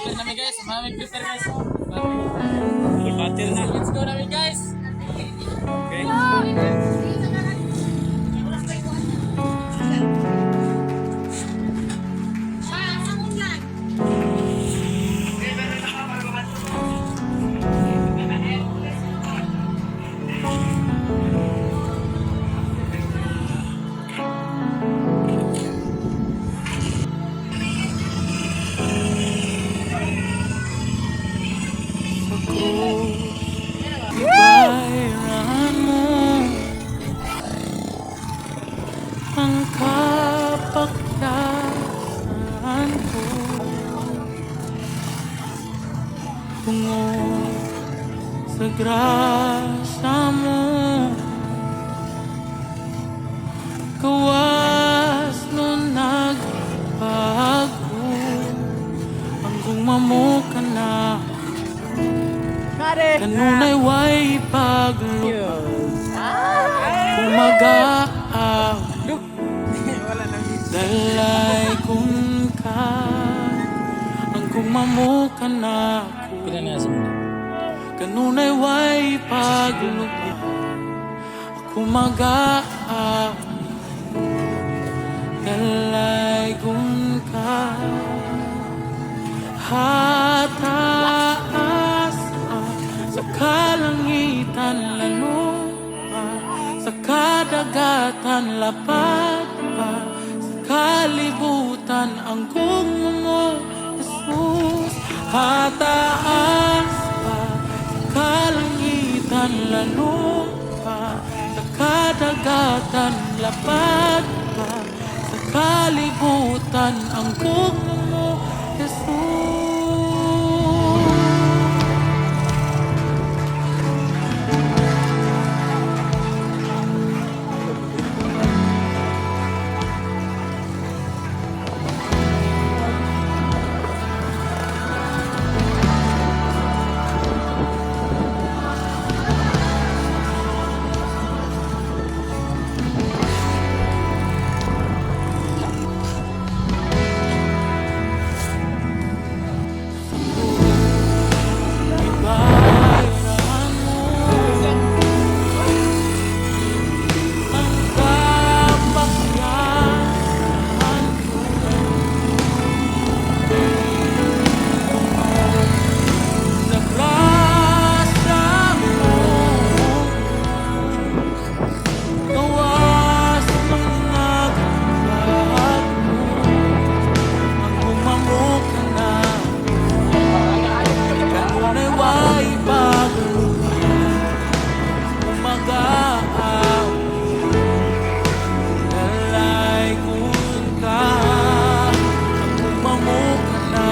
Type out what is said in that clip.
prepare namin guys. Mamamig prepare guys. Battle na. Let's go namin guys. Okay. Bayaran mo ang kapakyasan ko tungo sa grasya mo. Kawas nun nagbago ang gumamo ka na. Kanunay way paglupad Umagaang Dalay kun ka ang gumamo ka na ko. Pila na sa mundo. Kanunay way paglupad Umagaang Dalay kun ka hataas sa kalangitan lalo pa, sa kadagatan lapad pa, sa kalibutan ang gumo mo, Jesus. Hataas pa, sa kalangitan lalo pa, sa kadagatan lapad pa, sa kalibutan ang gumo mo, Jesus. Dalay kun ka, ang gumamo ka na.